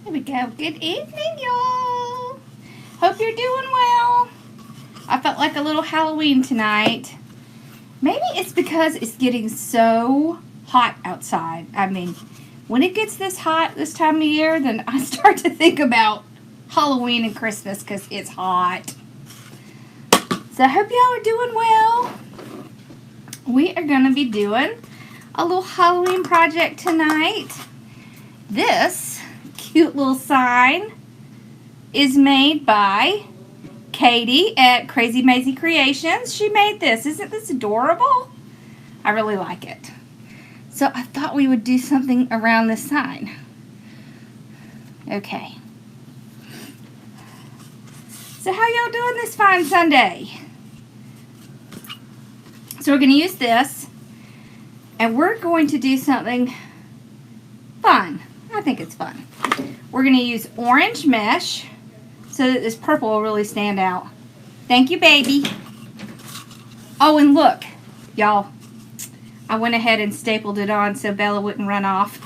There we go. Good evening, y'all. Hope you're doing well. I felt like a little Halloween tonight. Maybe it's because it's getting so hot outside. I mean, when it gets this hot this time of year, then I start to think about Halloween and Christmas because it's hot. So I hope y'all are doing well. We are going to be doing a little Halloween project tonight. This cute little sign is made by Katie at Crazy Maisie Creations. She made this. Isn't this adorable? I really like it. So I thought we would do something around this sign. Okay. So how y'all doing this fine Sunday? So we're going to use this, and we're going to do something fun. I think it's fun. We're going to use orange mesh so that this purple will really stand out. Thank you, baby. Oh, and look, y'all. I went ahead and stapled it on so Bella wouldn't run off.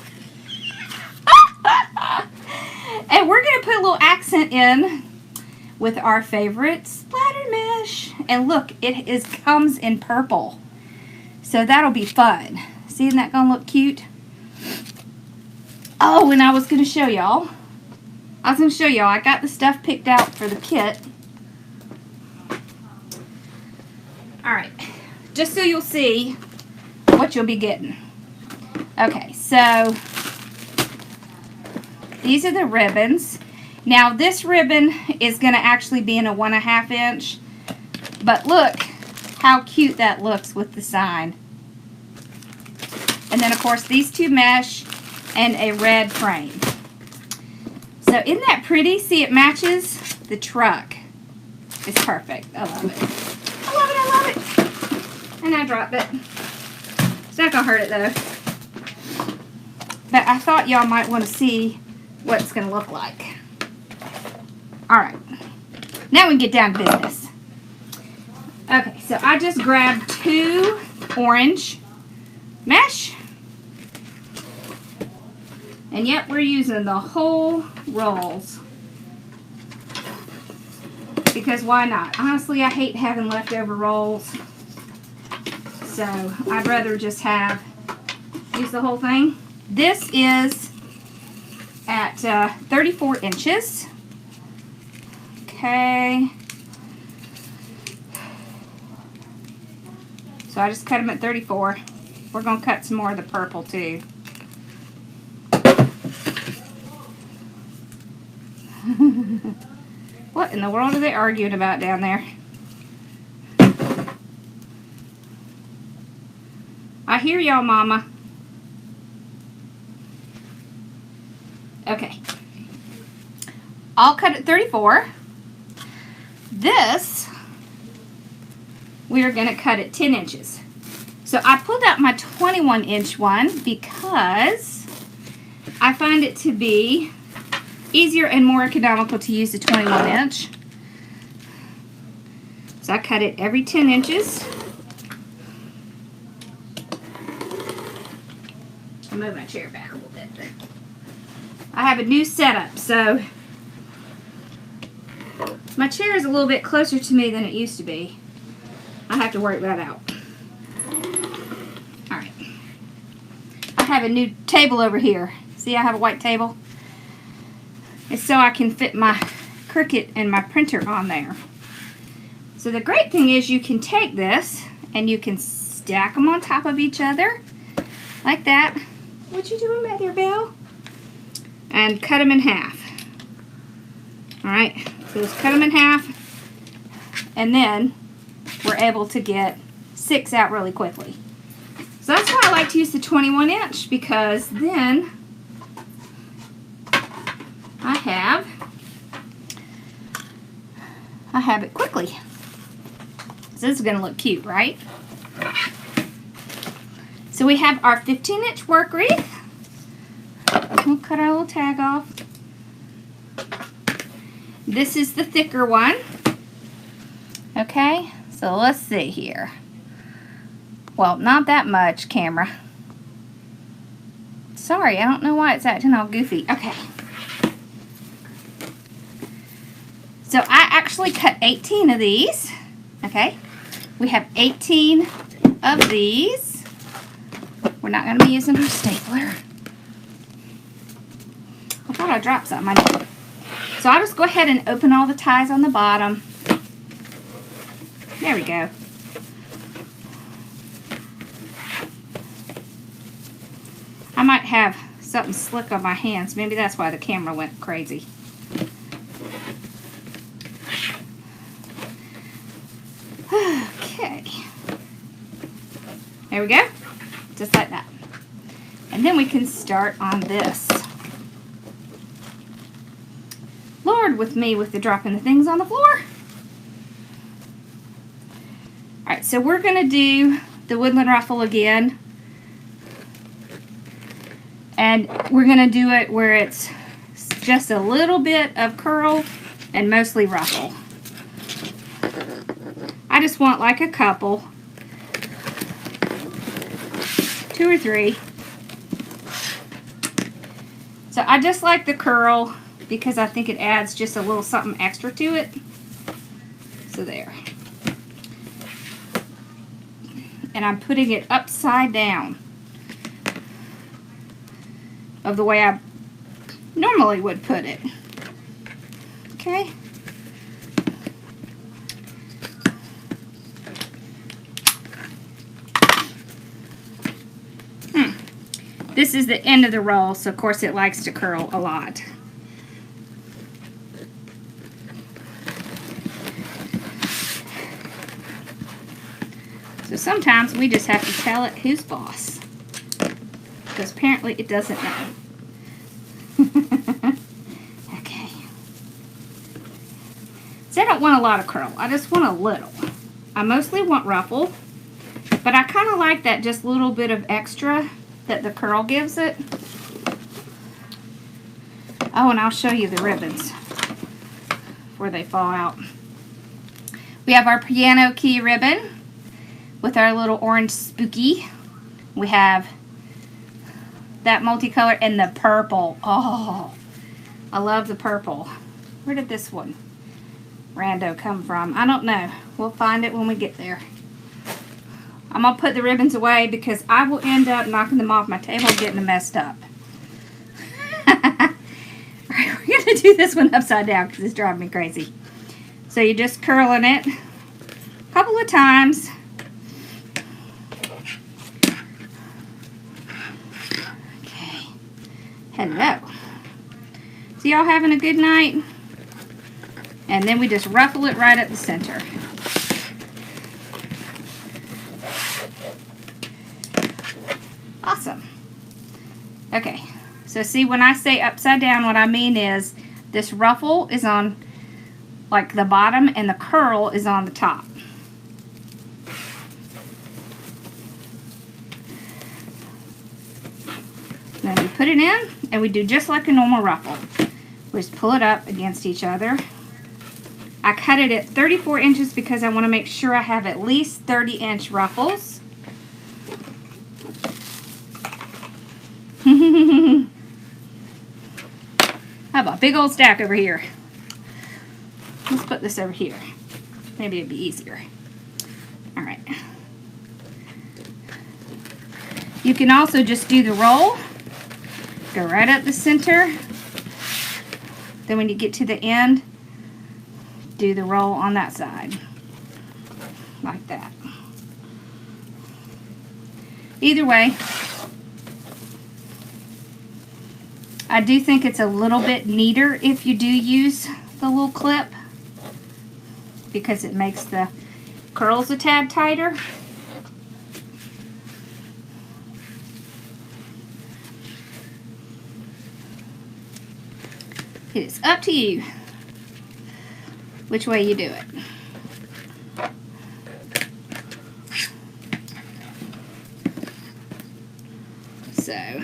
And we're going to put a little accent in with our favorite splatter mesh. And look, it comes in purple. So that'll be fun. See, isn't that going to look cute? Oh, and I was going to show y'all. I got the stuff picked out for the kit. Alright. Just so you'll see what you'll be getting. Okay, so these are the ribbons. Now this ribbon is going to actually be in a 1.5 inch, but look how cute that looks with the sign. And then of course these two mesh and a red frame. So isn't that pretty? See, it matches the truck. It's perfect. I love it. I love it, I love it. And I dropped it. It's not going to hurt it though. But I thought y'all might want to see what it's going to look like. Alright. Now we can get down to business. Okay, so I just grabbed 2 orange mesh. And yet we're using the whole rolls. Because why not? Honestly, I hate having leftover rolls. So I'd rather just use the whole thing. This is at 34 inches. Okay. So I just cut them at 34. We're going to cut some more of the purple too. What in the world are they arguing about down there? I hear y'all, Mama. Okay. I'll cut at 34. This, we are going to cut at 10 inches. So I pulled out my 21 inch one because I find it to be easier and more economical to use the 21 inch. So I cut it every 10 inches. I'll move my chair back a little bit. I have a new setup, so my chair is a little bit closer to me than it used to be. I have to work that out. Alright. I have a new table over here. See, I have a white table. It's so I can fit my Cricut and my printer on there. So the great thing is you can take this and you can stack them on top of each other like that. What you doing back there, Bill? And cut them in half. Alright, so just cut them in half, and then we're able to get 6 out really quickly. So that's why I like to use the 21 inch, because then I have it quickly. So this is going to look cute, right? So we have our 15 inch work wreath. We'll cut our little tag off. This is the thicker one. Okay, so let's see here. Well, not that much, camera. Sorry, I don't know why it's acting all goofy. Okay. So I actually cut 18 of these. Okay. We have 18 of these. We're not going to be using our stapler. I thought I dropped something. I didn't. So I'll just go ahead and open all the ties on the bottom. There we go. I might have something slick on my hands. Maybe that's why the camera went crazy. Okay. There we go. Just like that. And then we can start on this. Lord with me with the dropping the things on the floor. Alright, so we're going to do the Woodland Ruffle again. And we're going to do it where it's just a little bit of curl and mostly ruffle. I just want like a couple. 2 or 3. So I just like the curl because I think it adds just a little something extra to it. So there. And I'm putting it upside down of the way I normally would put it. Okay. This is the end of the roll, so of course it likes to curl a lot. So sometimes we just have to tell it who's boss, because apparently it doesn't know. Okay. So I don't want a lot of curl. I just want a little. I mostly want ruffle, but I kind of like that just little bit of extra that the curl gives it. Oh, and I'll show you the ribbons before they fall out. We have our piano key ribbon with our little orange spooky. We have that multicolor and the purple. Oh, I love the purple. Where did this one rando come from? I don't know. We'll find it when we get there. I'm going to put the ribbons away because I will end up knocking them off my table and getting them messed up. Alright, we're going to do this one upside down because it's driving me crazy. So you're just curling it a couple of times. Okay. Hello. So y'all having a good night? And then we just ruffle it right at the center. Awesome. Okay, so see, when I say upside down, what I mean is this ruffle is on like the bottom and the curl is on the top. Then we put it in and we do just like a normal ruffle. We just pull it up against each other. I cut it at 34 inches because I want to make sure I have at least 30-inch ruffles. I have a big old stack over here. Let's put this over here. Maybe it'd be easier. Alright. You can also just do the roll. Go right up the center. Then when you get to the end, do the roll on that side. Like that. Either way, I do think it's a little bit neater if you do use the little clip because it makes the curls a tad tighter. It is up to you which way you do it. So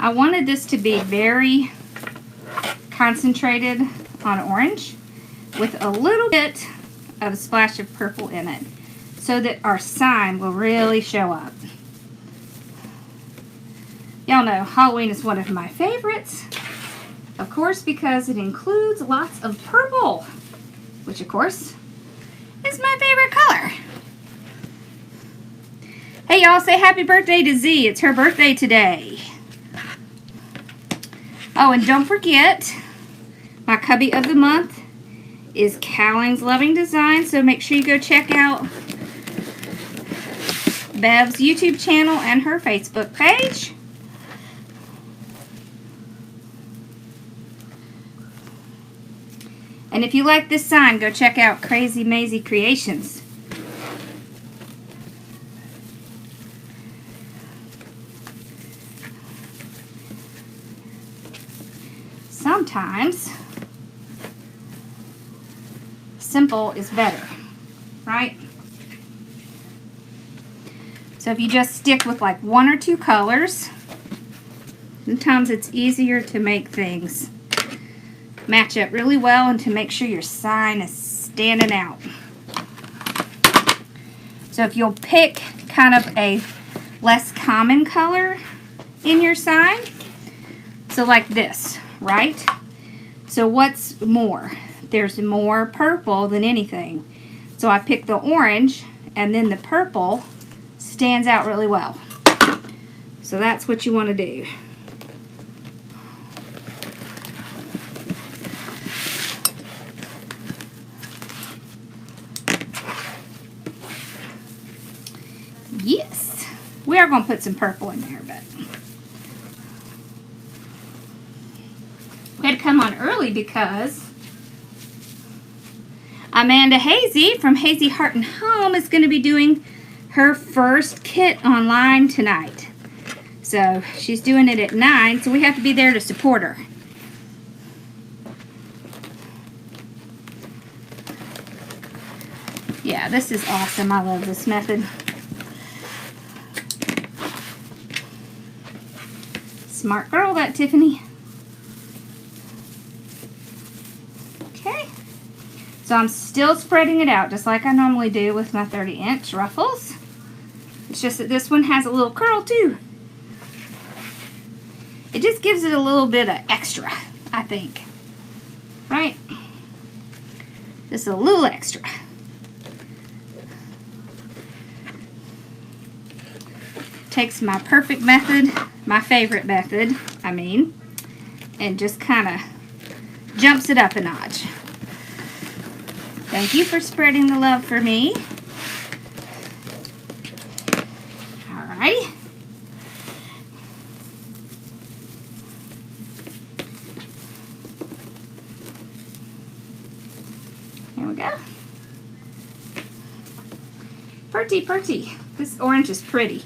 I wanted this to be very concentrated on orange with a little bit of a splash of purple in it. so that our sign will really show up. Y'all know Halloween is one of my favorites, of course, because it includes lots of purple, which of course is my favorite color. Hey y'all, say happy birthday to Z. It's her birthday today. Oh, and don't forget, my cubby of the month is Cowling's Loving Design, so make sure you go check out Bev's YouTube channel and her Facebook page. And if you like this sign, go check out Crazy Maisie Creations. Sometimes simple is better, right? So if you just stick with like 1 or 2 colors, sometimes it's easier to make things match up really well and to make sure your sign is standing out. So if you'll pick kind of a less common color in your sign, so like this, right? So what's more? There's more purple than anything. So I picked the orange, and then the purple stands out really well. So that's what you want to do. Yes, we are going to put some purple in there, but we had to come on early because Amanda Hazy from Hazy Heart and Home is going to be doing her first kit online tonight. So she's doing it at 9, so we have to be there to support her. Yeah, this is awesome. I love this method. Smart girl, that Tiffany. Okay. So I'm still spreading it out just like I normally do with my 30-inch ruffles. It's just that this one has a little curl too. It just gives it a little bit of extra, I think. Right? Just a little extra. Takes my perfect method, my favorite method, I mean, and just kind of jumps it up a notch. Thank you for spreading the love for me. Alrighty. Here we go. Pretty, pretty. This orange is pretty.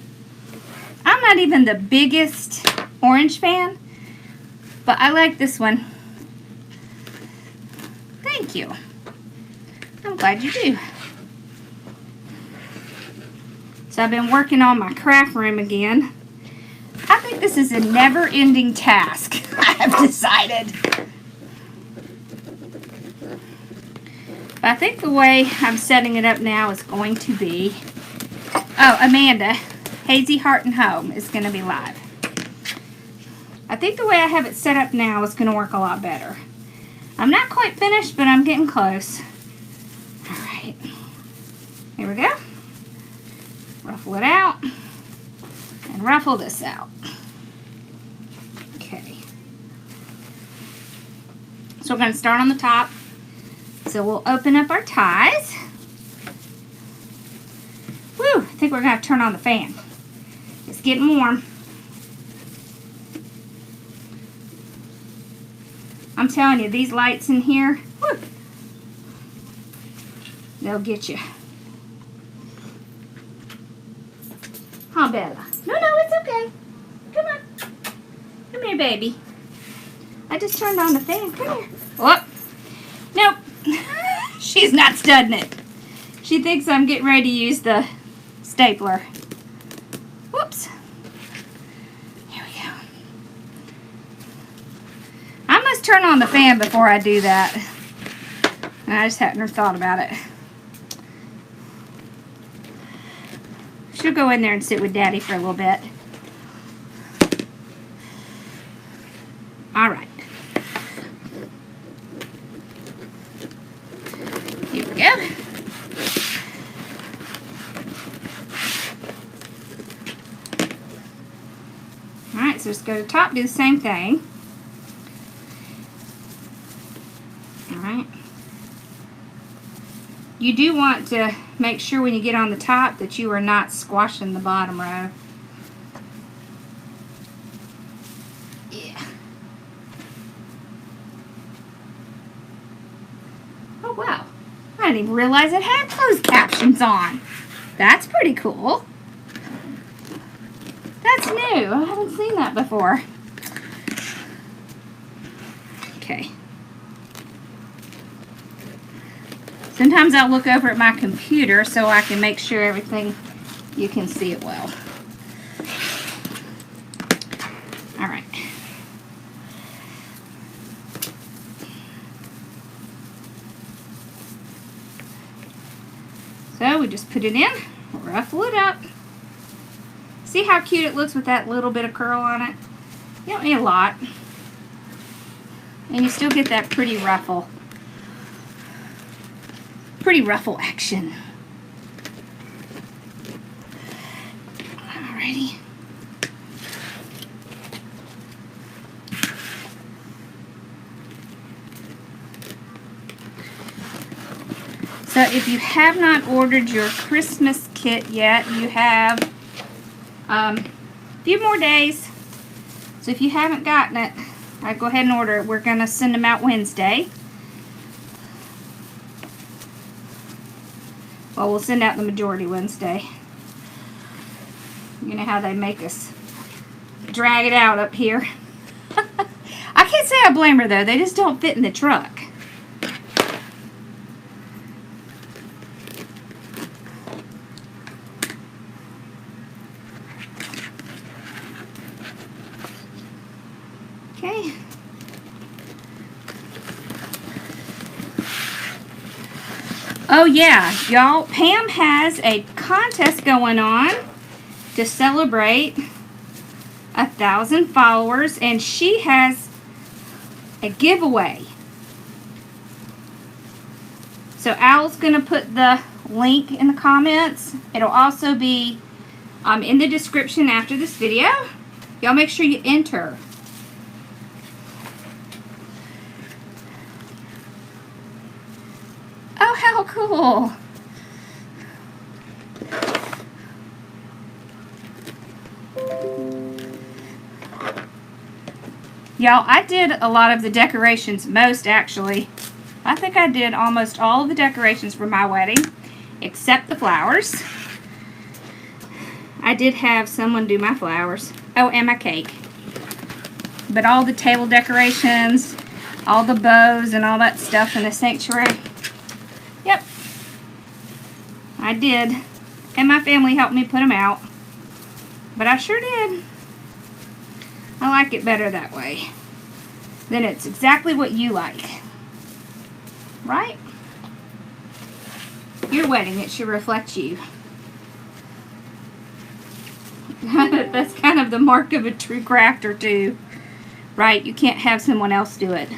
I'm not even the biggest orange fan, but I like this one. Thank you. I'm glad you do. So I've been working on my craft room again. I think this is a never-ending task, I have decided. But I think the way I'm setting it up now is going to be... Oh, Amanda, Hazy Heart and Home is going to be live. I think the way I have it set up now is going to work a lot better. I'm not quite finished, but I'm getting close. Alright. Here we go. Ruffle it out. And ruffle this out. Okay. So we're going to start on the top. So we'll open up our ties. Woo! I think we're going to have to turn on the fan. It's getting warm. I'm telling you, these lights in here, woo, they'll get you. Oh, Bella. No, it's okay. Come on. Come here, baby. I just turned on the fan. Come here. Oh, nope. She's not studying it. She thinks I'm getting ready to use the stapler. Whoops. Here we go. I must turn on the fan before I do that. I just hadn't thought about it. She'll go in there and sit with Daddy for a little bit. All right. Here we go. All right, so just go to the top, do the same thing. All right. You do want to make sure when you get on the top that you are not squashing the bottom row. Yeah. Oh, wow. I didn't even realize it had closed captions on. That's pretty cool. That's new. I haven't seen that before. Okay. Sometimes I'll look over at my computer so I can make sure everything, you can see it well. All right. So we just put it in, ruffle it up. See how cute it looks with that little bit of curl on it? You don't need a lot. And you still get that pretty ruffle. Pretty ruffle action. Alrighty. So if you have not ordered your Christmas kit yet, you have a few more days. So if you haven't gotten it, I'd go ahead and order it. We're going to send them out Wednesday. Well, we'll send out the majority Wednesday. You know how they make us drag it out up here. I can't say I blame her, though. They just don't fit in the truck. Okay. Oh yeah, y'all, Pam has a contest going on to celebrate 1,000 followers, and she has a giveaway. So Al's gonna put the link in the comments. It'll also be in the description after this video. Y'all make sure you enter. Oh, how cool. Y'all, I did a lot of the decorations, most actually. I think I did almost all of the decorations for my wedding, except the flowers. I did have someone do my flowers. Oh, and my cake. But all the table decorations, all the bows and all that stuff in the sanctuary. Yep, I did, and my family helped me put them out, but I sure did. I like it better that way. Then it's exactly what you like, right? Your wedding, it should reflect you. That's kind of the mark of a true crafter too, right? You can't have someone else do it.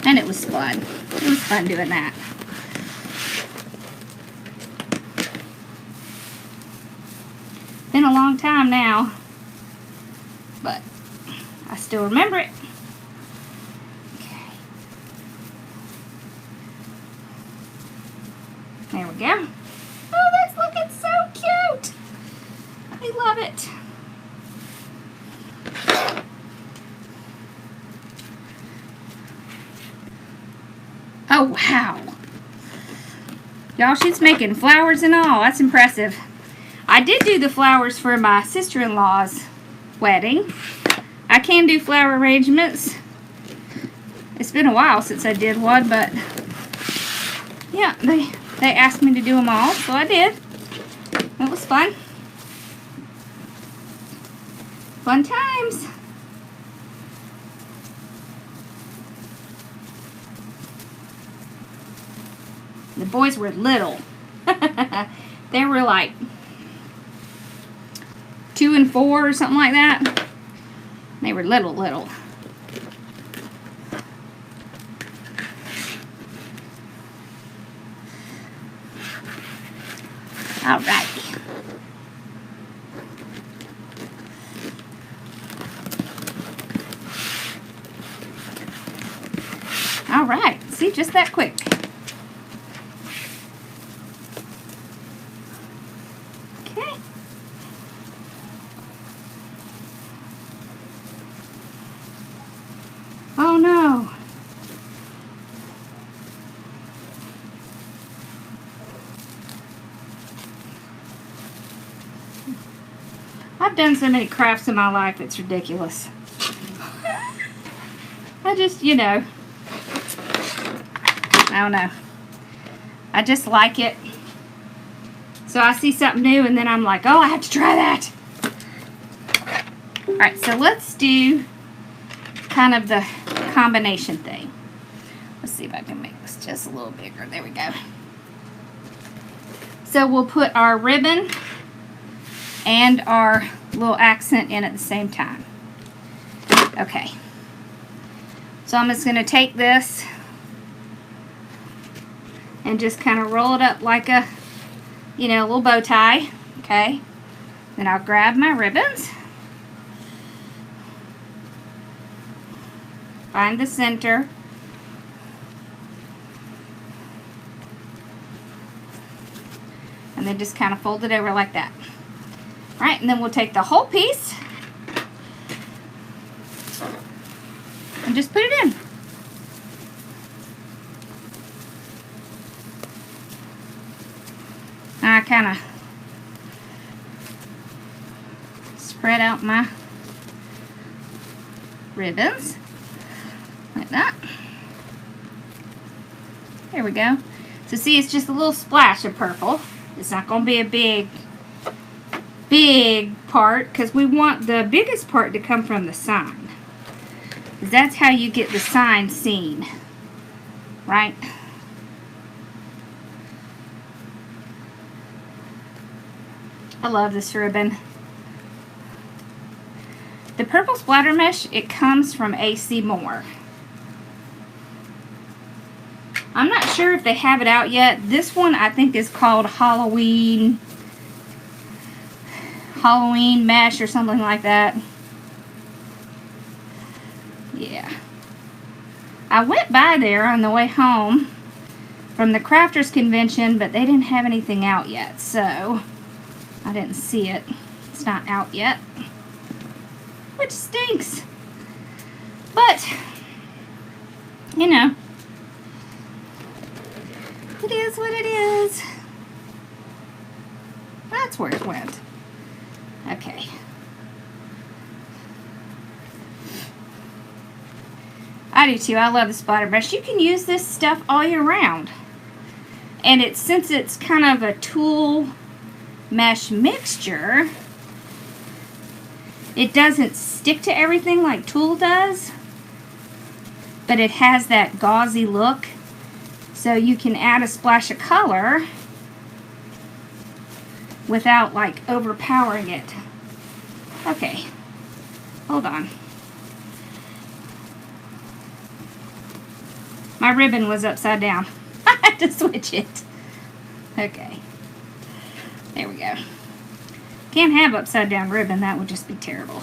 And it was fun. It was fun doing that. Been a long time now, but I still remember it. Okay. There we go. Oh, that's looking so cute. I love it. Oh, wow. Y'all, she's making flowers and all. That's impressive. I did do the flowers for my sister-in-law's wedding. I can do flower arrangements. It's been a while since I did one, but yeah, they asked me to do them all, so I did. It was fun. Fun times. The boys were little. They were like 2 and 4 or something like that. They were little. All right. All right. See, just that quick. Okay. Oh no. I've done so many crafts in my life, it's ridiculous. I just, you know, I don't know. I just like it. So I see something new and then I'm like, oh, I have to try that. Alright, so let's do kind of the combination thing. Let's see if I can make this just a little bigger. There we go. So we'll put our ribbon and our little accent in at the same time. Okay. So I'm just going to take this and just kind of roll it up like a, you know, little bow tie. Okay. Then I'll grab my ribbons. Find the center. And then just kind of fold it over like that. Alright, and then we'll take the whole piece and just put it in. I kind of spread out my ribbons like that. There we go. So see, it's just a little splash of purple. It's not going to be a big part because we want the biggest part to come from the sign. Because that's how you get the sign seen. Right? I love this ribbon. The purple splatter mesh, it comes from AC Moore. I'm not sure if they have it out yet. This one I think is called Halloween mesh or something like that. Yeah. I went by there on the way home from the crafters convention, but they didn't have anything out yet, so I didn't see it. It's not out yet, which stinks. But, you know, it is what it is. That's where it went. Okay. I do too. I love the splatter brush. You can use this stuff all year round. And since it's kind of a tulle mesh mixture, it doesn't stick to everything like tulle does, but it has that gauzy look. So you can add a splash of color without like overpowering it. Okay, hold on. My ribbon was upside down. I had to switch it. Okay, there we go. Can't have upside down ribbon, that would just be terrible.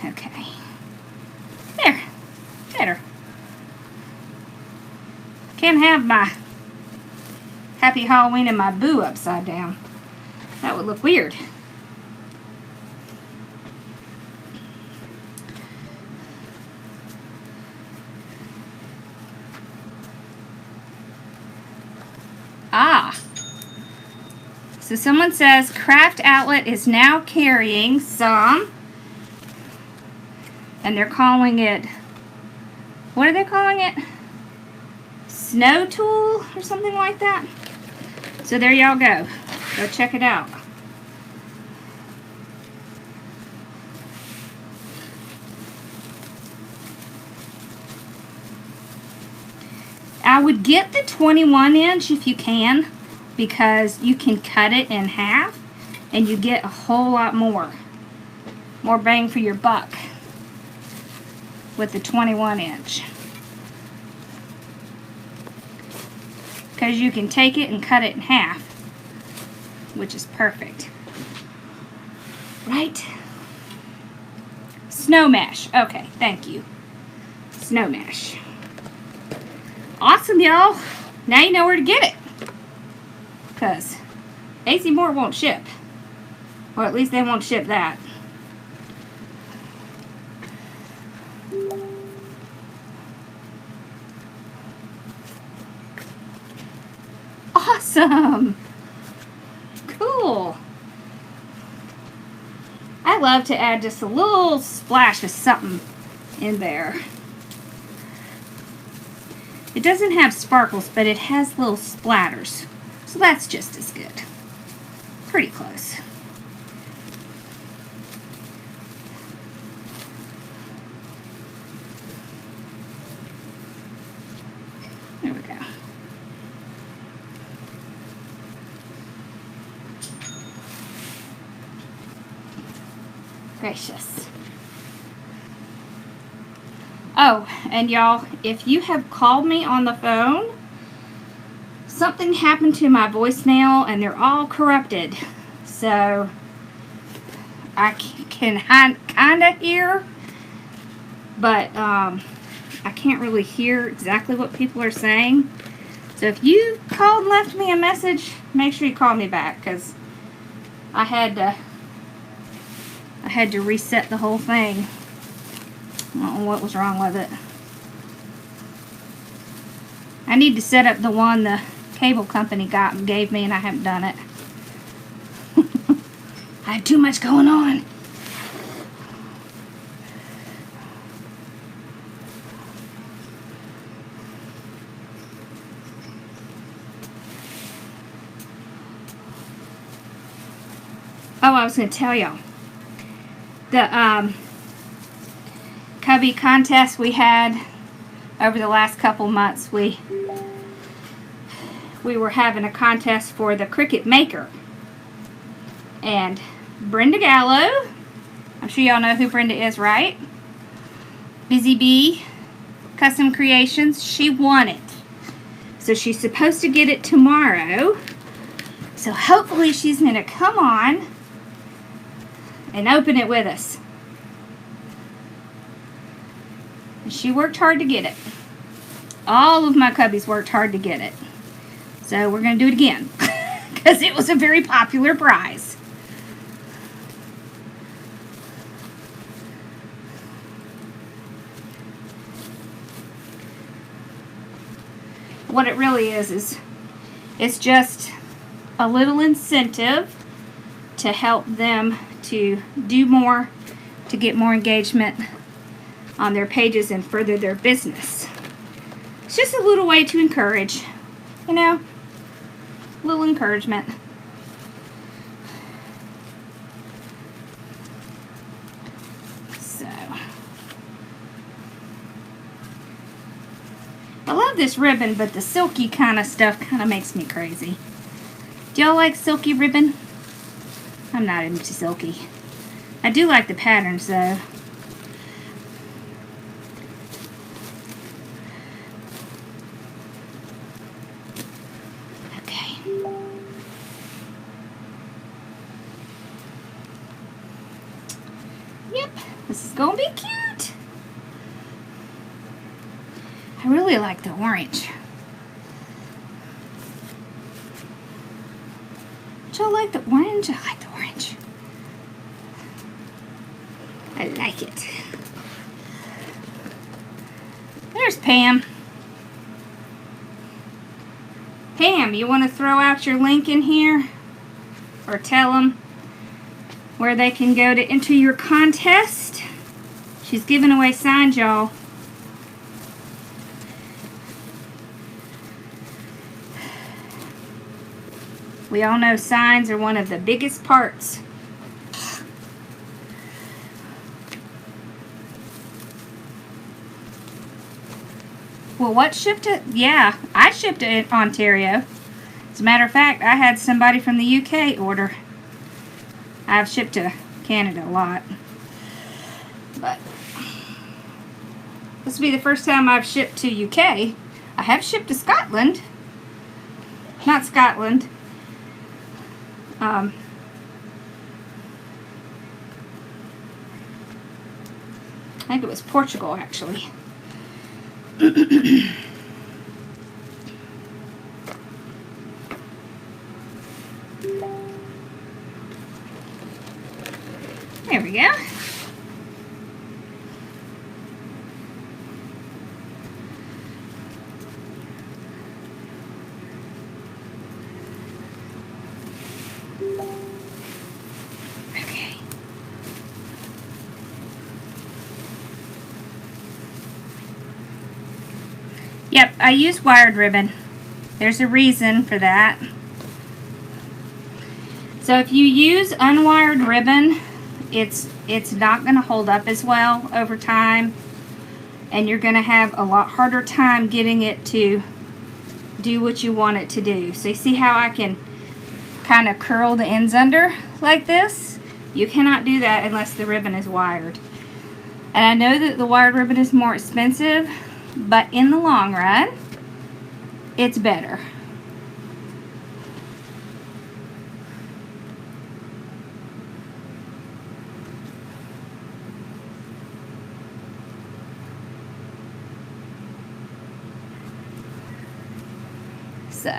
Okay, there, better. Can't have my Happy Halloween and my boo upside down. That would look weird. Ah. So someone says Craft Outlet is now carrying some, and they're calling it, what are they calling it? Snow tulle or something like that. So there y'all go. Go check it out. I would get the 21 inch if you can, because you can cut it in half and you get a whole lot more bang for your buck with the 21 inch. Because you can take it and cut it in half, which is perfect. Right? Snow mash. Okay, thank you. Snow mash. Awesome, y'all. Now you know where to get it. Because AC Moore won't ship. Or at least they won't ship that. Awesome. Cool. I love to add just a little splash of something in there. It doesn't have sparkles, but it has little splatters. So that's just as good. Pretty close. There we go. Gracious. Oh, and y'all, if you have called me on the phone, something happened to my voicemail and they're all corrupted. So I can kind of hear, but I can't really hear exactly what people are saying. So if you called and left me a message, make sure you call me back, because I had to reset the whole thing. I don't know what was wrong with it. I need to set up the one the cable company gave me, and I haven't done it. I have too much going on. Oh, I was going to tell y'all. The cubby contest we had over the last couple months, we were having a contest for the Cricut Maker. And Brenda Gallo, I'm sure y'all know who Brenda is, right? Busy Bee Custom Creations, she won it. So she's supposed to get it tomorrow. So hopefully she's going to come on and open it with us. And she worked hard to get it. All of my cubbies worked hard to get it. So we're going to do it again. Because it was a very popular prize. What it really is it's just a little incentive to help them to do more, to get more engagement on their pages and further their business. It's just a little way to encourage, you know, a little encouragement. So, I love this ribbon, but the silky kind of stuff kind of makes me crazy. Do y'all like silky ribbon? I'm not into silky. I do like the patterns though. Okay. Yep, this is gonna be cute. I really like the orange. Do y'all like the orange? I like the orange. I like it. There's Pam. Pam, you want to throw out your link in here? Or tell them where they can go to enter your contest? She's giving away signs, y'all. We all know signs are one of the biggest parts. Well, what shipped it? Yeah, I shipped it in Ontario. As a matter of fact, I had somebody from the UK order. I've shipped to Canada a lot. But this will be the first time I've shipped to UK. I have shipped to Scotland. Not Scotland. I think it was Portugal, actually. There we go. Okay. Yep, I use wired ribbon. There's a reason for that. So if you use unwired ribbon, it's not going to hold up as well over time, and you're going to have a lot harder time getting it to do what you want it to do. So you see how I can kind of curl the ends under like this? You cannot do that unless the ribbon is wired. And I know that the wired ribbon is more expensive, but in the long run, it's better. So,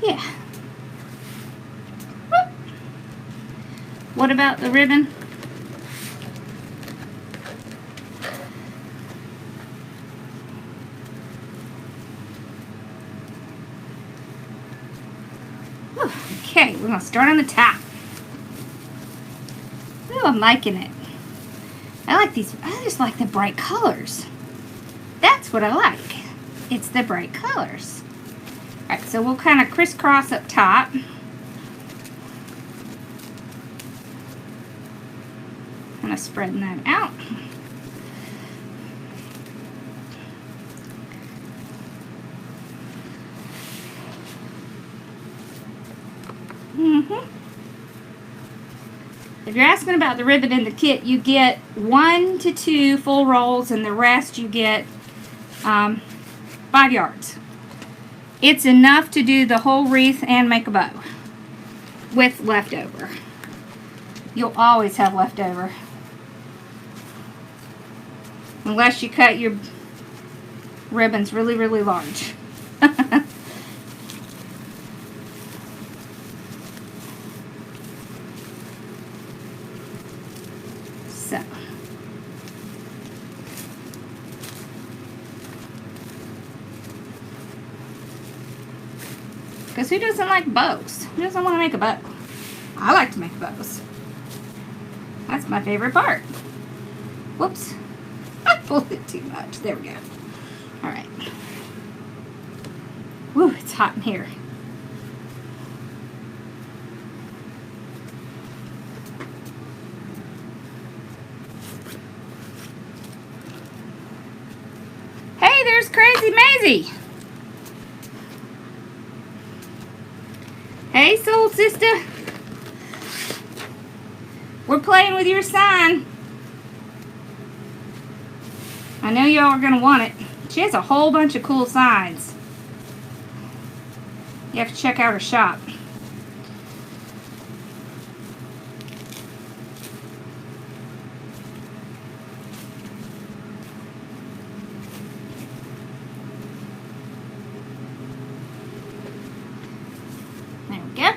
yeah. Whoop. What about the ribbon? Whew. Okay, we're going to start on the top. Oh, I'm liking it. I like these. I just like the bright colors. That's what I like. It's the bright colors. Alright, so we'll kind of crisscross up top. Kind of spreading that out. If you're asking about the ribbon in the kit, you get 1 to 2 full rolls, and the rest you get 5 yards. It's enough to do the whole wreath and make a bow with leftover. You'll always have leftover. Unless you cut your ribbons really, really large. So. Because who doesn't like bows? Who doesn't want to make a bow? I like to make bows. That's my favorite part. Whoops. I pulled it too much. There we go. Alright. Woo, it's hot in here. Hey, there's Crazy Maisie. Hey, soul sister. We're playing with your sign. I know y'all are going to want it. She has a whole bunch of cool signs. You have to check out her shop. There we go.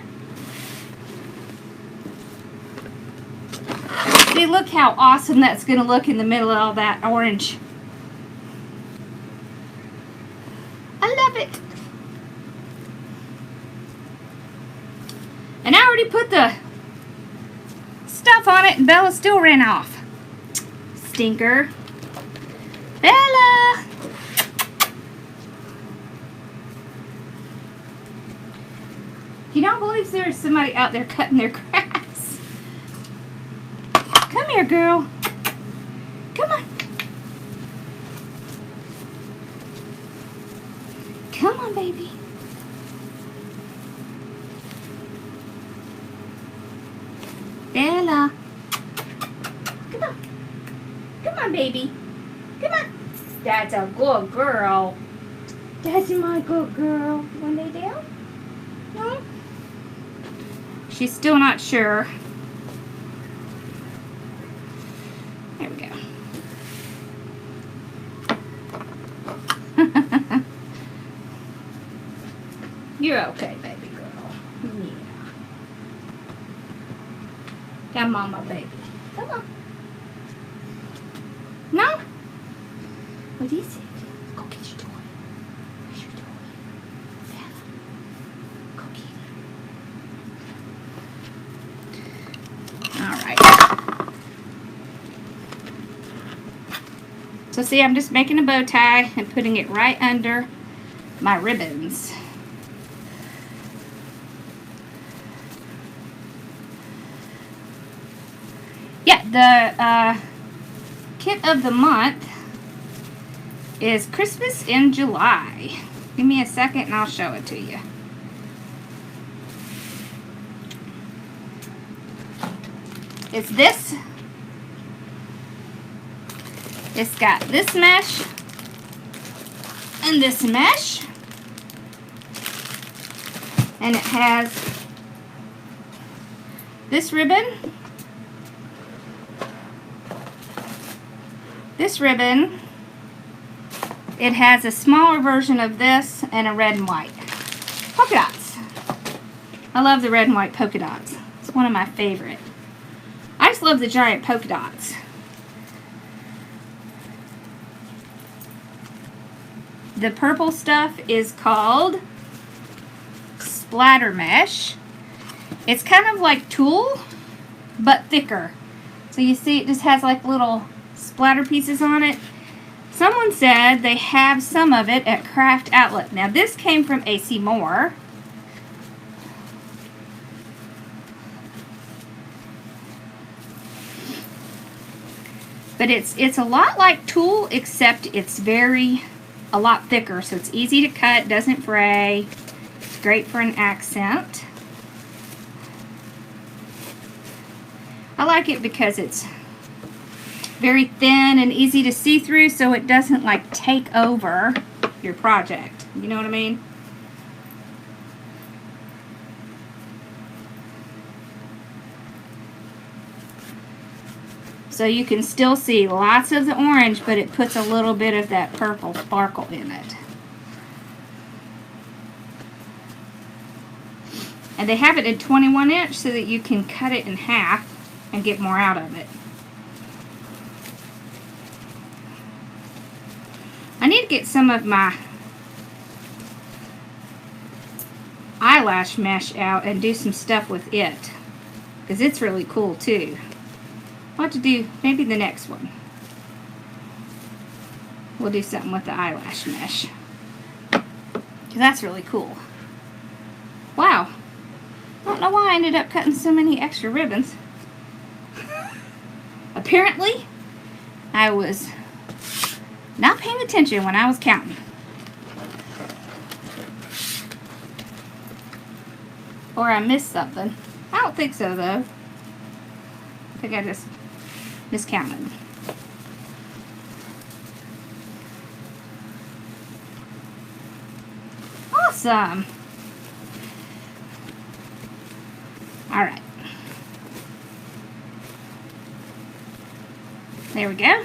See, look how awesome that's going to look in the middle of all that orange. I love it. And I already put the stuff on it, and Bella still ran off. Stinker. Bella! Can y'all believe there's somebody out there cutting their grass? Come here, girl. Come on. Come on, baby. Bella. Come on. Come on, baby. Come on. That's a good girl. That's my good girl. Want to lay down? No? She's still not sure. There we go. You're okay, baby girl. Yeah. Come on, my baby. Come on. No? What is it? Go get your toy. Where's your toy? Bella. Go get it. Alright. So see, I'm just making a bow tie and putting it right under my ribbons. Yeah, the kit of the month is Christmas in July. Give me a second and I'll show it to you. It's this. It's got this mesh and this mesh. And it has this ribbon, this ribbon. It has a smaller version of this and a red and white. Polka dots. I love the red and white polka dots. It's one of my favorite. I just love the giant polka dots. The purple stuff is called splatter mesh. It's kind of like tulle, but thicker. So you see it just has like little splatter pieces on it. Someone said they have some of it at Craft Outlet. Now this came from AC Moore. But it's a lot like tulle, except it's a lot thicker, so it's easy to cut, doesn't fray. It's great for an accent. I like it because it's very thin and easy to see through, so it doesn't like take over your project. You know what I mean? So you can still see lots of the orange, but it puts a little bit of that purple sparkle in it. And they have it in 21 inch so that you can cut it in half and get more out of it. I need to get some of my eyelash mesh out and do some stuff with it, because it's really cool too. I'll have to do maybe the next one. We'll do something with the eyelash mesh, because that's really cool. Wow. I don't know why I ended up cutting so many extra ribbons. Apparently, I was not paying attention when I was counting. Or I missed something. I don't think so though. I think I just miscounted. Awesome. Alright. There we go.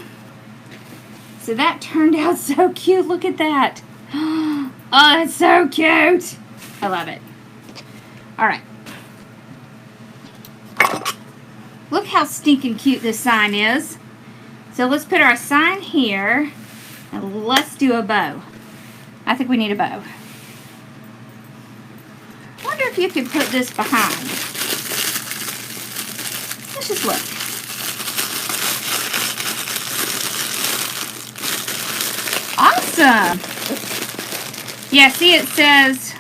So that turned out so cute. Look at that. Oh, that's so cute. I love it. Alright. Look how stinking cute this sign is. So let's put our sign here and let's do a bow. I think we need a bow. I wonder if you could put this behind. Let's just look. Awesome. Yeah, see it says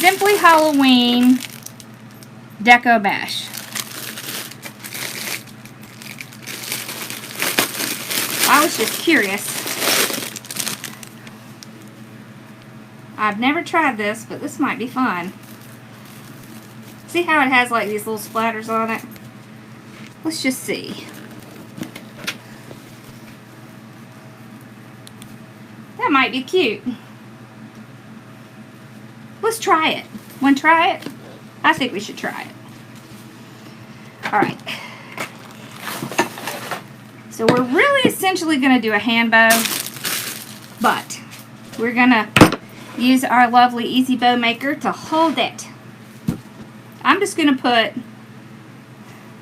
Simply Halloween Deco Mesh. I was just curious. I've never tried this, but this might be fun. See how it has like these little splatters on it? Let's just see. That might be cute. Let's try it. Want to try it? I think we should try it. Alright. So we're really essentially going to do a hand bow, but we're going to use our lovely Easy Bow Maker to hold it. I'm just going to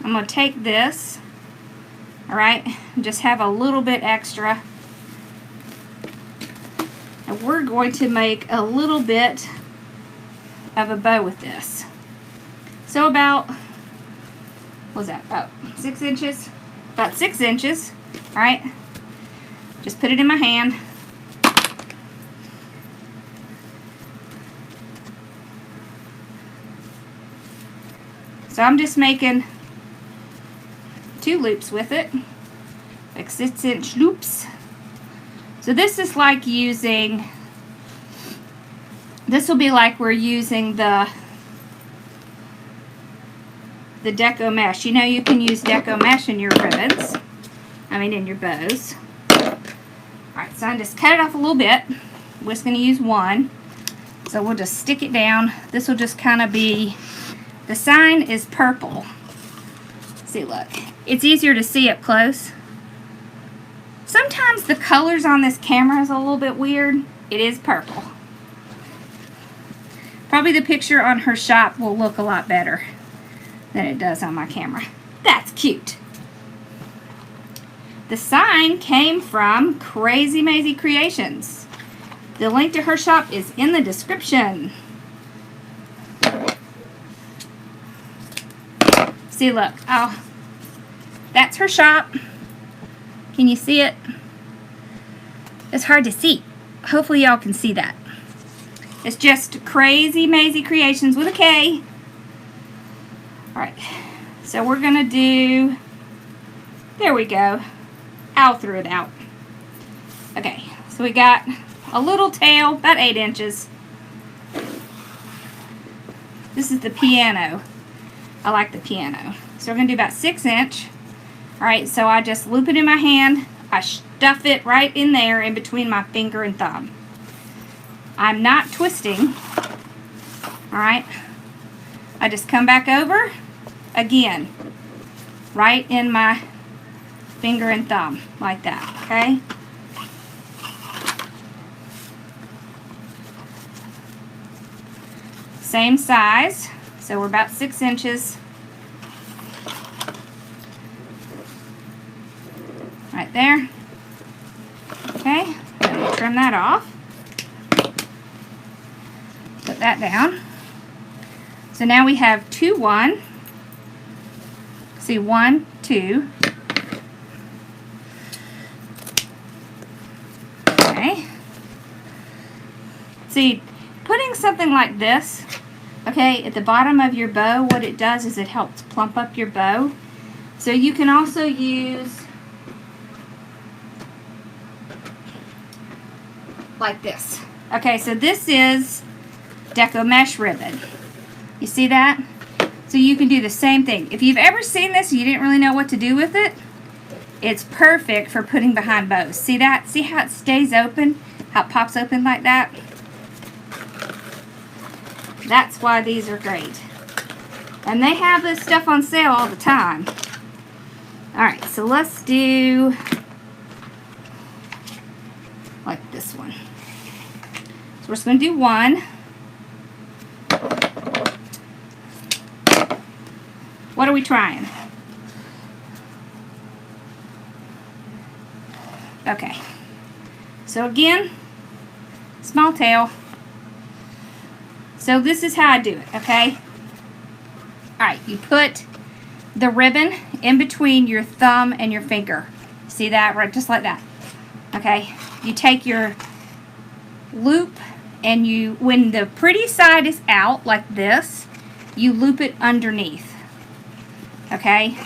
I'm going to take this, alright, and just have a little bit extra. And we're going to make a little bit of a bow with this. So about, what was that, about 6 inches? About 6 inches, alright? Just put it in my hand. So I'm just making 2 loops with it, like 6-inch loops. So this is like using, this will be like we're using the deco mesh. You know, you can use deco mesh in your ribbons, in your bows. Alright, so I just cut it off a little bit. We're just going to use one. So we'll just stick it down. This will just kind of be, the sign is purple. See, look. It's easier to see up close. Sometimes the colors on this camera is a little bit weird. It is purple. Probably the picture on her shop will look a lot better than it does on my camera. That's cute. The sign came from Crazy Maisie Creations. The link to her shop is in the description. See, look. Oh, that's her shop. Can you see it? It's hard to see. Hopefully y'all can see that. It's just Crazy Maisie Creations with a K. Alright, so we're going to do, there we go. Owl threw it out. Okay, so we got a little tail, about 8 inches. This is the piano. I like the piano. So we're going to do about 6 inch. Alright, so I just loop it in my hand. I stuff it right in there in between my finger and thumb. I'm not twisting. Alright. I just come back over again. Right in my finger and thumb. Like that. Okay? Same size. So we're about 6 inches. Right there. Okay. We'll trim that off. Put that down. So now we have 2, 1. See, 1, 2. Okay. See, putting something like this, okay, at the bottom of your bow, what it does is it helps plump up your bow. So you can also use like this. Okay, so this is deco mesh ribbon. You see that? So you can do the same thing. If you've ever seen this and you didn't really know what to do with it, it's perfect for putting behind bows. See that? See how it stays open? How it pops open like that? That's why these are great. And they have this stuff on sale all the time. Alright, so let's do like this one. So we're just going to do 1. What are we trying? Okay. So again, small tail. So this is how I do it, okay? Alright, you put the ribbon in between your thumb and your finger. See that? Right, just like that. Okay. You take your loop and when the pretty side is out like this, you loop it underneath. Okay?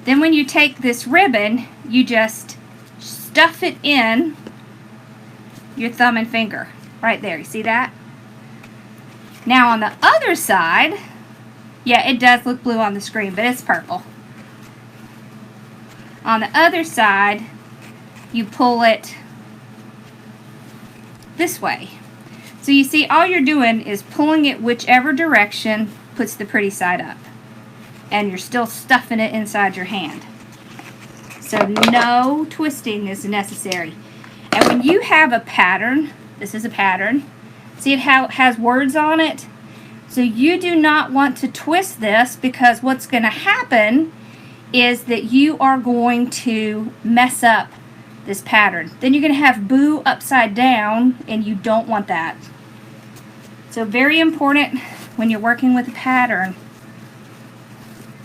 Then when you take this ribbon, you just stuff it in your thumb and finger. Right there, you see that? Now on the other side, yeah, it does look blue on the screen, but it's purple. On the other side, you pull it this way. So you see, all you're doing is pulling it whichever direction puts the pretty side up. And you're still stuffing it inside your hand. So no twisting is necessary. And when you have a pattern, this is a pattern, see it how it has words on it? So you do not want to twist this, because what's going to happen is that you are going to mess up this pattern. Then you're going to have boo upside down, and you don't want that. So very important when you're working with a pattern,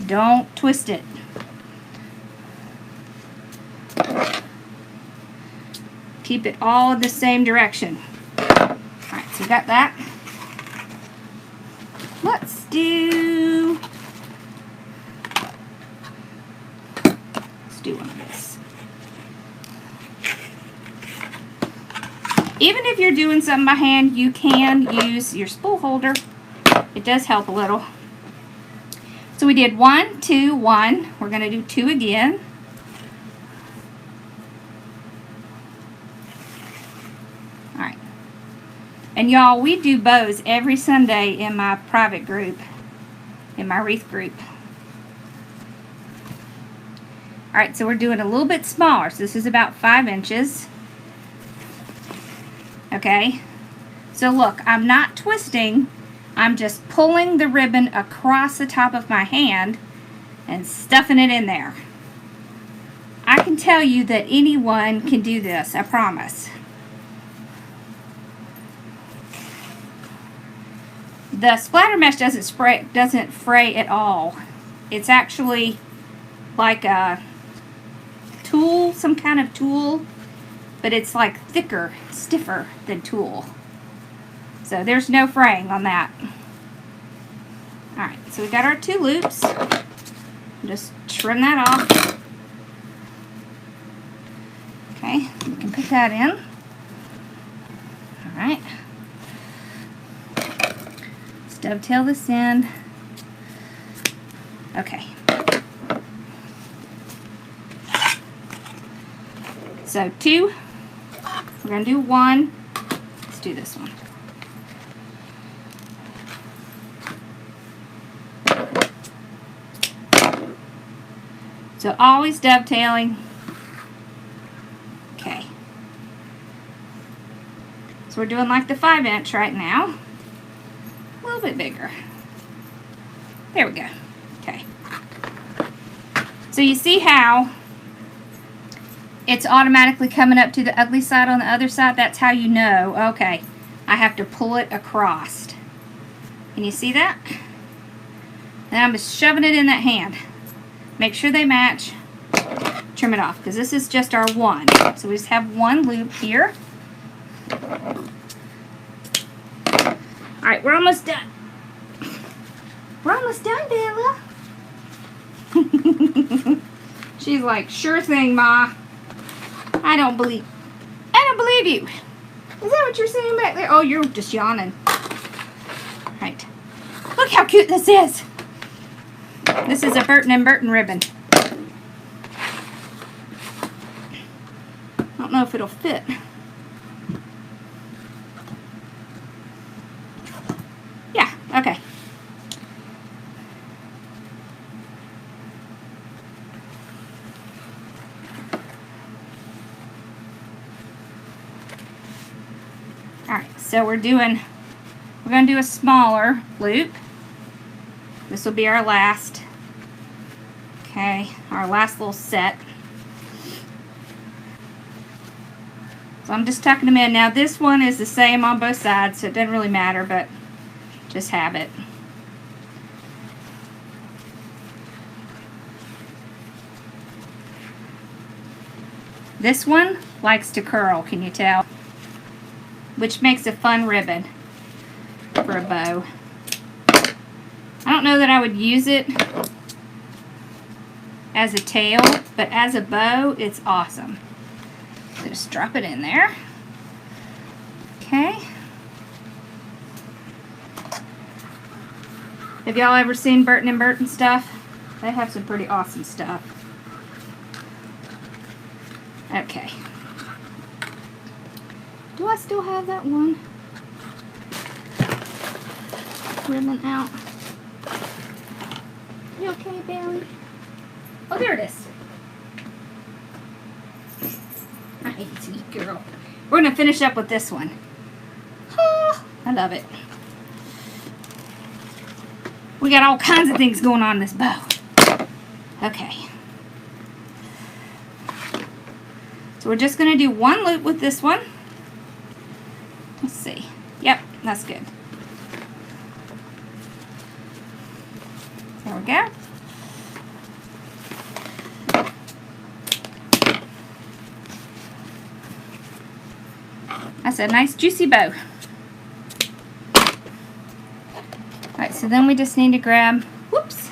don't twist it. Keep it all in the same direction. Alright, so we got that. Let's do one of this. Even if you're doing something by hand, you can use your spool holder. It does help a little. So we did 1, 2, 1. We're going to do 2 again. Alright. And y'all, we do bows every Sunday in my private group, in my wreath group. Alright, so we're doing a little bit smaller. So this is about 5 inches. Okay. So look, I'm not twisting. I'm just pulling the ribbon across the top of my hand and stuffing it in there. I can tell you that anyone can do this, I promise. The splatter mesh doesn't fray at all. It's actually like a tulle, some kind of tulle, but it's like thicker, stiffer than tulle. So there's no fraying on that. Alright, so we got our 2 loops. Just trim that off. Okay, we can put that in. Alright. Let's dovetail this in. Okay. So 2. We're going to do 1. Let's do this one. So always dovetailing. Okay. So we're doing like the 5 inch right now. A little bit bigger. There we go. Okay. So you see how it's automatically coming up to the ugly side on the other side? That's how you know, okay, I have to pull it across. Can you see that? And I'm just shoving it in that hand. Make sure they match. Trim it off, because this is just our 1. So we just have 1 loop here. Alright, we're almost done. We're almost done, Bella. She's like, sure thing, Ma. I don't believe you. Is that what you're saying back there? Oh, you're just yawning. Right. Look how cute this is. This is a Burton & Burton ribbon. I don't know if it'll fit. Yeah, okay. Alright, so we're going to do a smaller loop. This will be our last. Okay, our last little set. So I'm just tucking them in. Now this one is the same on both sides, so it doesn't really matter, but just have it. This one likes to curl, can you tell? which makes a fun ribbon for a bow. I don't know that I would use it as a tail, but as a bow, it's awesome. So just drop it in there. Okay. Have y'all ever seen Burton & Burton stuff? They have some pretty awesome stuff. Okay. Do I still have that one ribbon out? You okay, Bailey? Oh, there it is. Crazy girl. We're going to finish up with this one. Oh, I love it. We got all kinds of things going on in this bow. Okay. So we're just going to do one loop with this one. Let's see. Yep, that's good. There we go. That's a nice juicy bow. Alright, so then we just need to grab, whoops,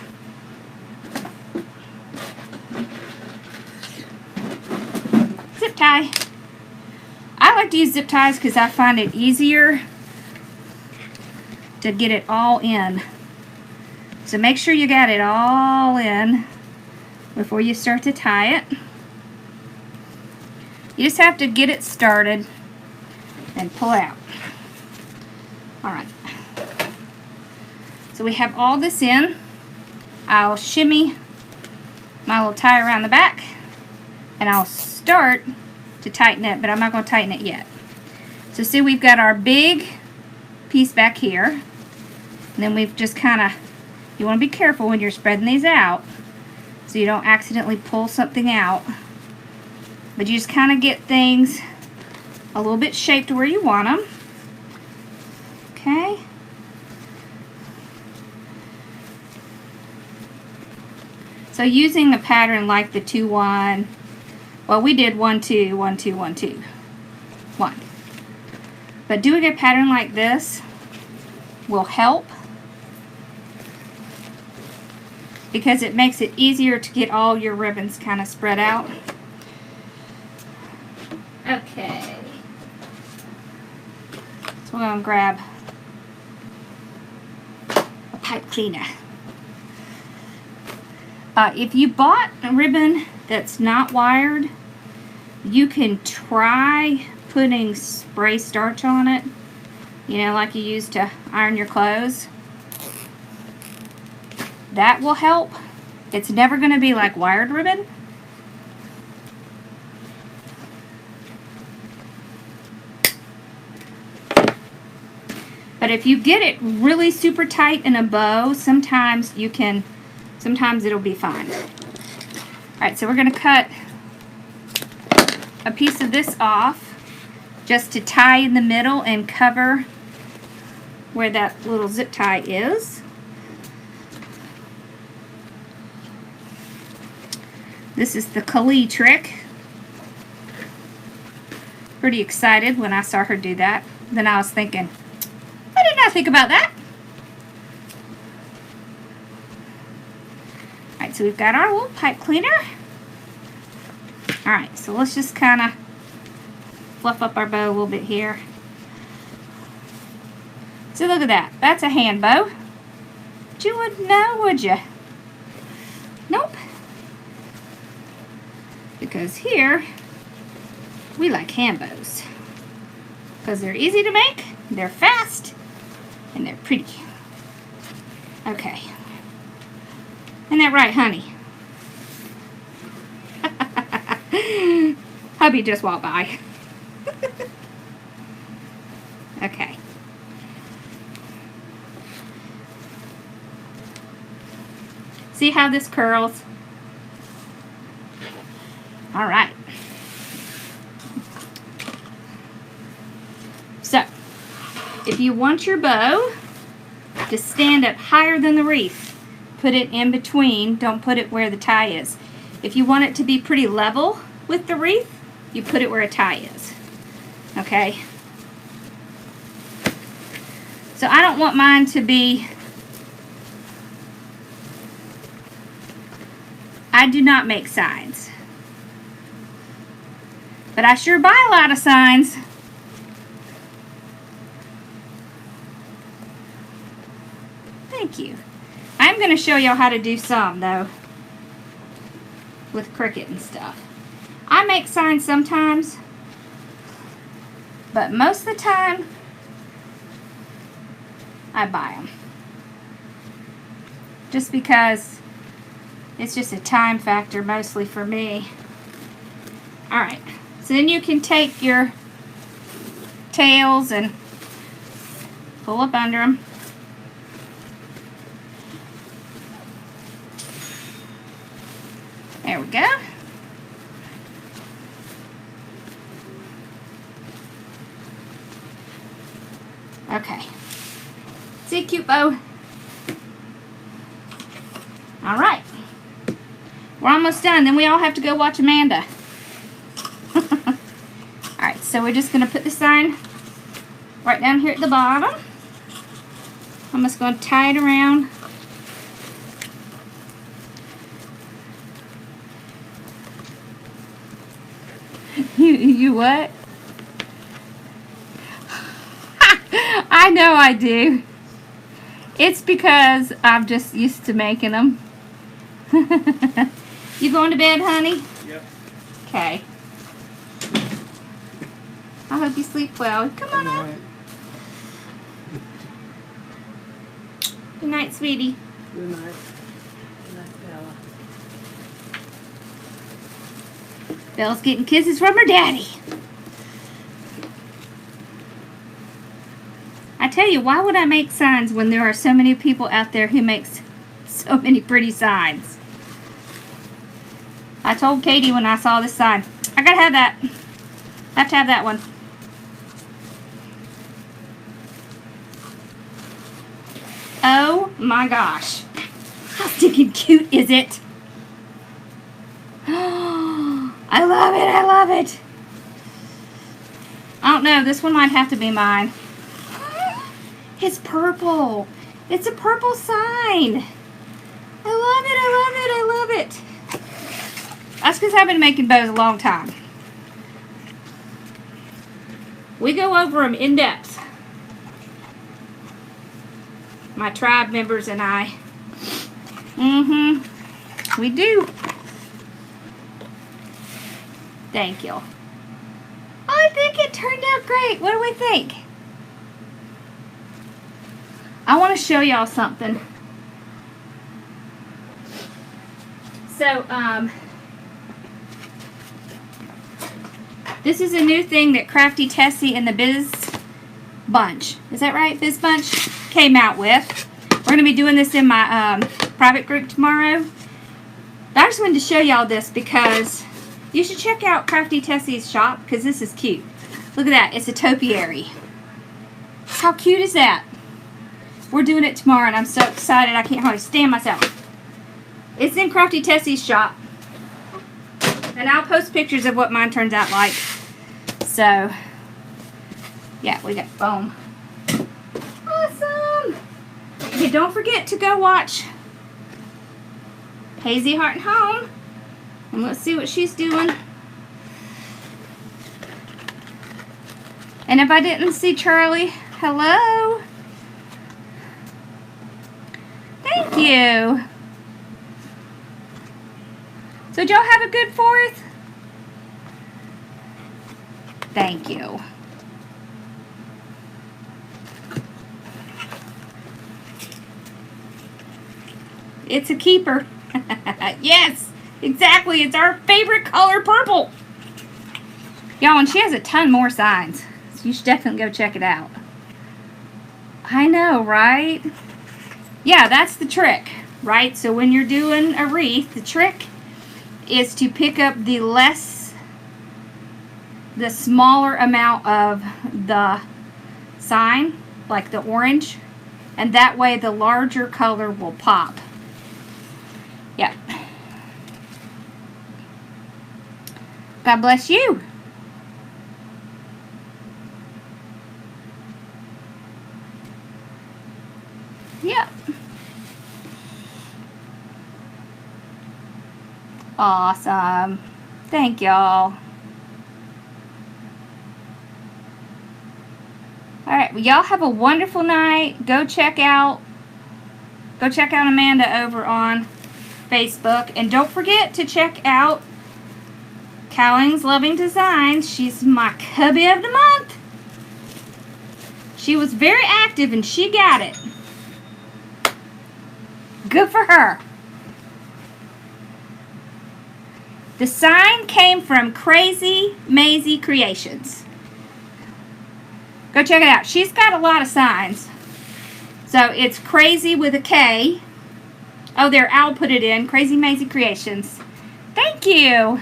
zip tie. I like to use zip ties because I find it easier to get it all in. So make sure you got it all in before you start to tie it. You just have to get it started and pull it out. Alright. So we have all this in. I'll shimmy my little tie around the back and I'll start to tighten it, but I'm not going to tighten it yet. So see, we've got our big piece back here, and then we've just kind of, you want to be careful when you're spreading these out so you don't accidentally pull something out, but you just kind of get things a little bit shaped where you want them. Okay. So using a pattern like the 2-1, well, we did 1-2, 1-2, 1-2, 1. But doing a pattern like this will help because it makes it easier to get all your ribbons kind of spread out. Okay. So we're going to grab a pipe cleaner. If you bought a ribbon that's not wired, you can try putting spray starch on it, you know, like you use to iron your clothes. That will help. It's never going to be like wired ribbon. But if you get it really super tight in a bow, sometimes it'll be fine. Alright, so we're going to cut a piece of this off just to tie in the middle and cover where that little zip tie is. This is the Kali trick. Pretty excited when I saw her do that. Then I was thinking, why didn't I think about that? Alright, so we've got our little pipe cleaner. Alright, so let's just kind of fluff up our bow a little bit here. So look at that. That's a hand bow. But you wouldn't know, would you? Nope. Because here, we like hand bows. Because they're easy to make, they're fast, and they're pretty. Okay. Isn't that right, honey? Hubby just walked by. Okay. See how this curls? All right. So, if you want your bow to stand up higher than the wreath, put it in between. Don't put it where the tie is. If you want it to be pretty level with the wreath, you put it where a tie is. Okay? So I don't want mine to be, I do not make signs. But I sure buy a lot of signs. Thank you. I'm going to show y'all how to do some, though, with Cricut and stuff. I make signs sometimes, but most of the time, I buy them. Just because it's just a time factor mostly for me. Alright, so then you can take your tails and pull up under them. There we go. Okay. See, cute bow. Alright. We're almost done. Then we all have to go watch Amanda. Alright, so we're just going to put the sign right down here at the bottom. I'm just going to tie it around. You what? I know I do. It's because I'm just used to making them. You going to bed, honey? Yep. Okay. I hope you sleep well. Come on up. Good night, sweetie. Good night. Good night, Bella. Bella's getting kisses from her daddy. I tell you, why would I make signs when there are so many people out there who makes so many pretty signs? I told Katie when I saw this sign, I gotta have that. I have to have that one. Oh my gosh. How stinking cute is it? I love it, I love it. I don't know, this one might have to be mine. It's purple. It's a purple sign. I love it, I love it, I love it. That's because I've been making bows a long time. We go over them in depth. My tribe members and I. We do. Thank you. I think it turned out great. What do we think? I want to show y'all something. So, this is a new thing that Crafty Tessie and the Biz Bunch, is that right? Biz Bunch came out with. We're going to be doing this in my private group tomorrow. But I just wanted to show y'all this because you should check out Crafty Tessie's shop because this is cute. Look at that. It's a topiary. How cute is that? We're doing it tomorrow and I'm so excited I can't hardly stand myself. It's in Crafty Tessie's shop. And I'll post pictures of what mine turns out like. So, yeah, we got foam. Awesome! Okay, don't forget to go watch Hazy Heart and Home. And let's see what she's doing. And if I didn't see Charlie, hello. Thank you. So did y'all have a good 4th? Thank you. It's a keeper. Yes, exactly. It's our favorite color, purple. Y'all, and she has a ton more signs. So you should definitely go check it out. I know, right? Yeah, that's the trick, right? So when you're doing a wreath, the trick is to pick up the smaller amount of the sign, like the orange, and that way the larger color will pop. Yep. God bless you. awesome. Thank y'all. Alright, well, y'all have a wonderful night. Go check out Amanda over on Facebook. And don't forget to check out Cowling's Loving Designs. She's my cubby of the month. She was very active and she got it. Good for her. The sign came from Crazy Maisie Creations. Go check it out. She's got a lot of signs. So it's Crazy with a K. Oh, there, I'll put it in. Crazy Maisie Creations. Thank you.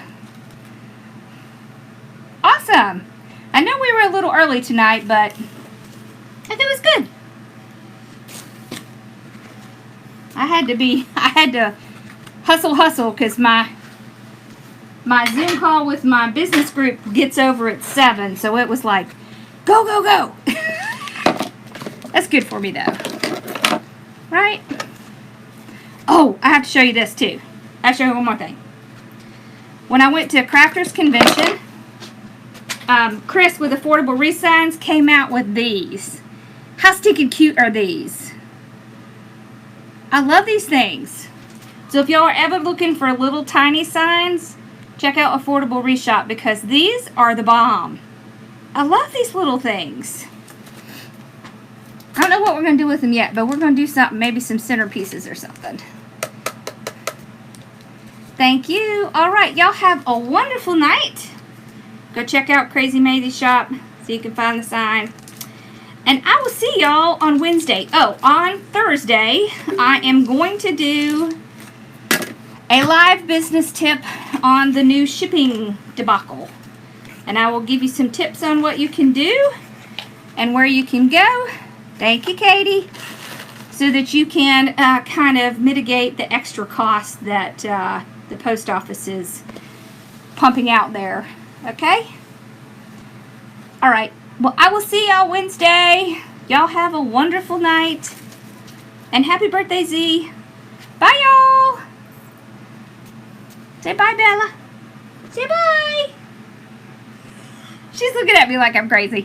Awesome. I know we were a little early tonight, but I think it was good. I had to hustle because my Zoom call with my business group gets over at 7, so it was like, go, go, go. That's good for me, though. Right? Oh, I have to show you this, too. I have to show you one more thing. When I went to Crafters Convention, Chris with Affordable Wreath Signs came out with these. How stinking cute are these? I love these things. So if y'all are ever looking for little tiny signs, check out Affordable Wreath Shop because these are the bomb. I love these little things. I don't know what we're going to do with them yet, but we're going to do something, maybe some centerpieces or something. Thank you. All right, y'all have a wonderful night. Go check out Crazy Maisie's shop so you can find the sign. And I will see y'all on Wednesday. Oh, on Thursday, I am going to do a live business tip on the new shipping debacle. And I will give you some tips on what you can do and where you can go. Thank you, Katie. So that you can kind of mitigate the extra costs that the post office is pumping out there. Okay? All right. Well, I will see y'all Wednesday. Y'all have a wonderful night. And happy birthday, Z. Bye, y'all. Say bye, Bella. Say bye. She's looking at me like I'm crazy.